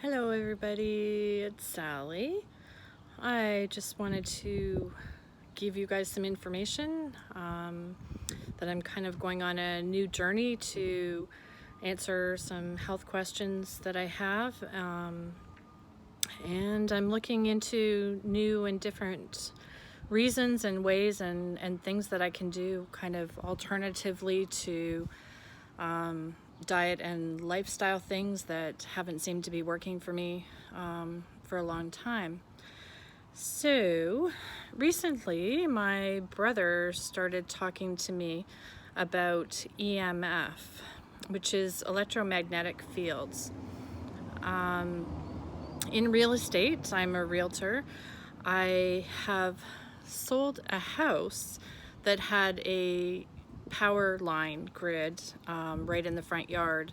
Hello everybody, it's Sally. I just wanted to give you guys some information that I'm kind of going on a new journey to answer some health questions that I have, and I'm looking into new and different reasons and ways and things that I can do kind of alternatively to diet and lifestyle things that haven't seemed to be working for me for a long time. So recently my brother started talking to me about EMF, which is electromagnetic fields. In real estate, I'm a realtor. I have sold a house that had a power line grid right in the front yard,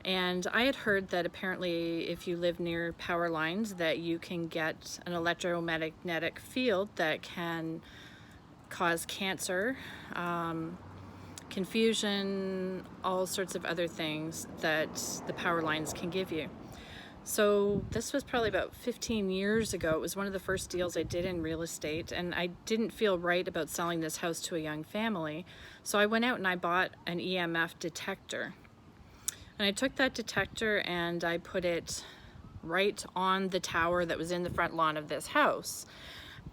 and I had heard that apparently if you live near power lines that you can get an electromagnetic field that can cause cancer, confusion, all sorts of other things that the power lines can give you. So this was probably about 15 years ago. It was one of the first deals I did in real estate, and I didn't feel right about selling this house to a young family. So I went out and I bought an EMF detector. And I took that detector and I put it right on the tower that was in the front lawn of this house.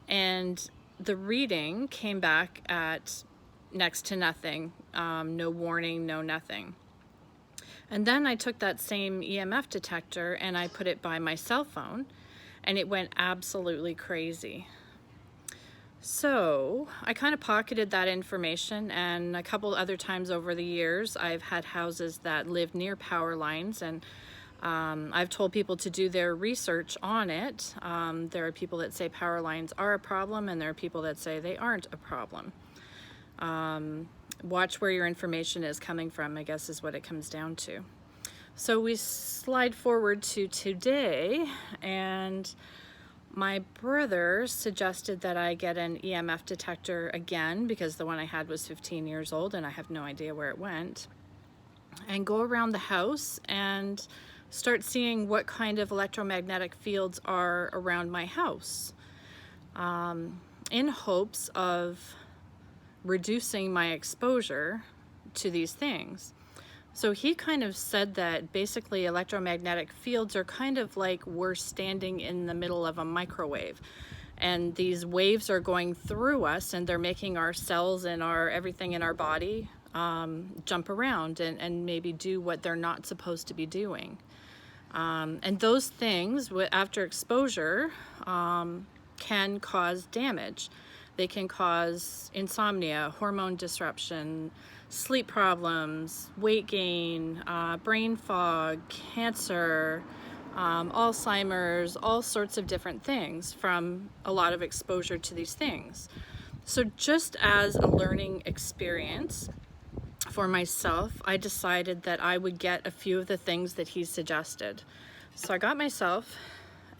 And the reading came back at next to nothing, no warning, no nothing. And then I took that same EMF detector and I put it by my cell phone, and it went absolutely crazy. So I kind of pocketed that information, and a couple other times over the years I've had houses that live near power lines, and I've told people to do their research on it. There are people that say power lines are a problem, and there are people that say they aren't a problem. Watch where your information is coming from, I guess, is what it comes down to. So we slide forward to today, and my brother suggested that I get an EMF detector again, because the one I had was 15 years old and I have no idea where it went, and go around the house and start seeing what kind of electromagnetic fields are around my house, in hopes of reducing my exposure to these things. So he kind of said that basically electromagnetic fields are kind of like we're standing in the middle of a microwave, and these waves are going through us and they're making our cells and everything in our body jump around and maybe do what they're not supposed to be doing. And those things, after exposure, can cause damage. They can cause insomnia, hormone disruption, sleep problems, weight gain, brain fog, cancer, Alzheimer's, all sorts of different things from a lot of exposure to these things. So just as a learning experience for myself, I decided that I would get a few of the things that he suggested. So I got myself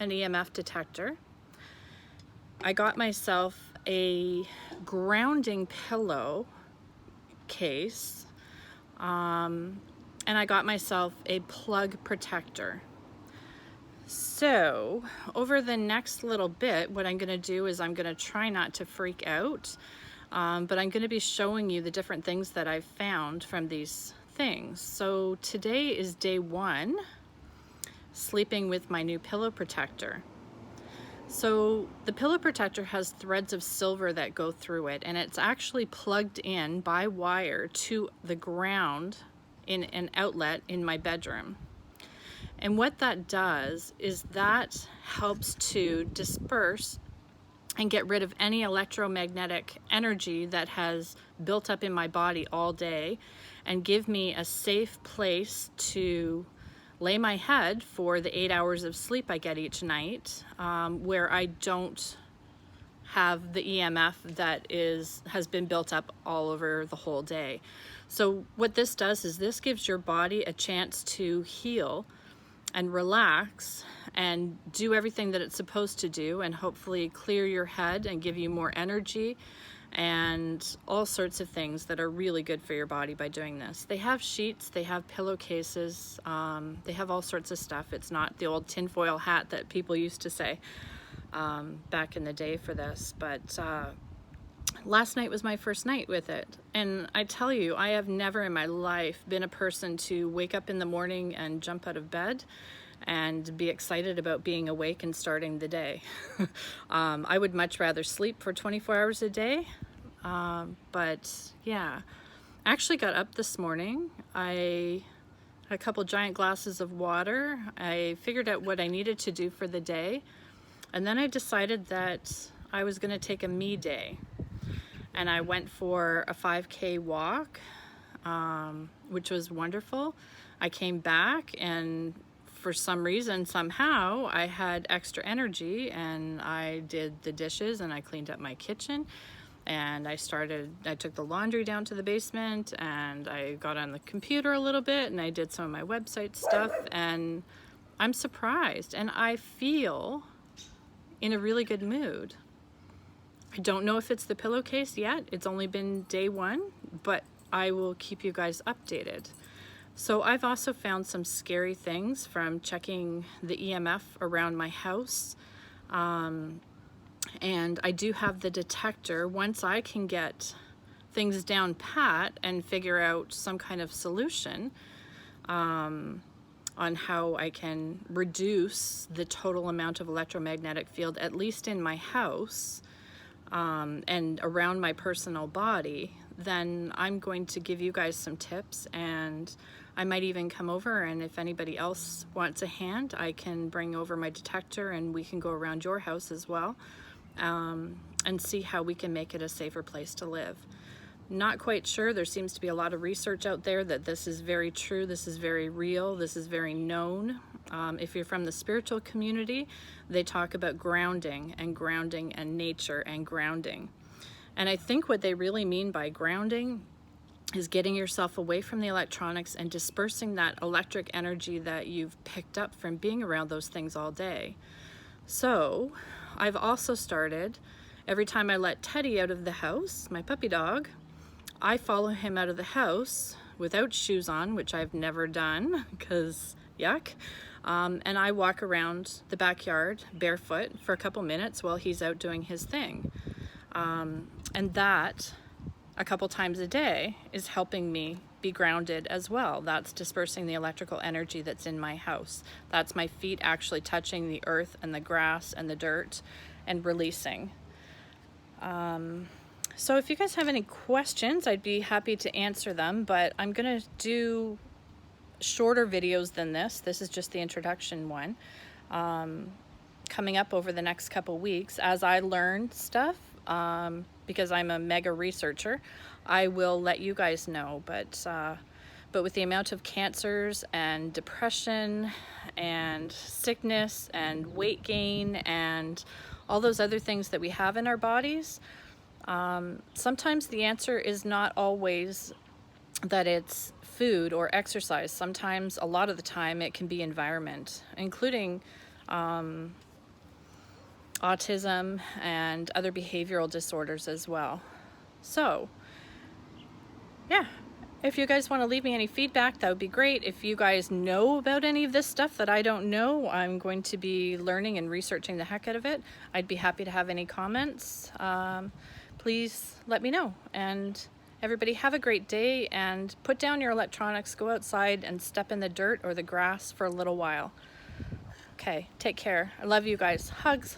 an EMF detector. I got myself a grounding pillow case, and I got myself a plug protector. So over the next little bit, what I'm going to do is I'm going to try not to freak out, but I'm going to be showing you the different things that I've found from these things. So today is day 1, sleeping with my new pillow protector. So the pillow protector has threads of silver that go through it, and it's actually plugged in by wire to the ground in an outlet in my bedroom. And what that does is that helps to disperse and get rid of any electromagnetic energy that has built up in my body all day, and give me a safe place to lay my head for the 8 hours of sleep I get each night, where I don't have the EMF that has been built up all over the whole day. So what this does is this gives your body a chance to heal and relax and do everything that it's supposed to do, and hopefully clear your head and give you more energy and all sorts of things that are really good for your body by doing this. They have sheets, they have pillowcases, they have all sorts of stuff. It's not the old tinfoil hat that people used to say back in the day for this, but last night was my first night with it, and I tell you, I have never in my life been a person to wake up in the morning and jump out of bed and be excited about being awake and starting the day. I would much rather sleep for 24 hours a day, but yeah, I actually got up this morning. I had a couple giant glasses of water. I figured out what I needed to do for the day, and then I decided that I was going to take a me day. And I went for a 5K walk, which was wonderful. I came back, and for some reason, somehow, I had extra energy, and I did the dishes, and I cleaned up my kitchen, and I took the laundry down to the basement, and I got on the computer a little bit, and I did some of my website stuff, and I'm surprised, and I feel in a really good mood. I don't know if it's the pillowcase yet. It's only been day one, but I will keep you guys updated. So I've also found some scary things from checking the EMF around my house. And I do have the detector. Once I can get things down pat and figure out some kind of solution on how I can reduce the total amount of electromagnetic field, at least in my house, and around my personal body, then I'm going to give you guys some tips, and I might even come over, and if anybody else wants a hand, I can bring over my detector and we can go around your house as well, and see how we can make it a safer place to live. Not quite sure. There seems to be a lot of research out there that this is very true, this is very real, this is very known. If you're from the spiritual community, they talk about grounding and nature and grounding. And I think what they really mean by grounding is getting yourself away from the electronics and dispersing that electric energy that you've picked up from being around those things all day. So I've also started, every time I let Teddy out of the house, my puppy dog, I follow him out of the house without shoes on, which I've never done because yuck. And I walk around the backyard barefoot for a couple minutes while he's out doing his thing. And that, a couple times a day, is helping me be grounded as well. That's dispersing the electrical energy that's in my house. That's my feet actually touching the earth and the grass and the dirt and releasing. So if you guys have any questions, I'd be happy to answer them, but I'm gonna do shorter videos than this. This is just the introduction one. Coming up over the next couple weeks, as I learn stuff, because I'm a mega researcher, I will let you guys know. But with the amount of cancers and depression and sickness and weight gain and all those other things that we have in our bodies, sometimes the answer is not always that it's food or exercise. Sometimes, a lot of the time, it can be environment, including autism and other behavioral disorders as well. So yeah, if you guys want to leave me any feedback, that would be great. If you guys know about any of this stuff that I don't know, I'm going to be learning and researching the heck out of it. I'd be happy to have any comments. Please let me know. And everybody have a great day, and put down your electronics, go outside and step in the dirt or the grass for a little while. Okay, take care. I love you guys. Hugs.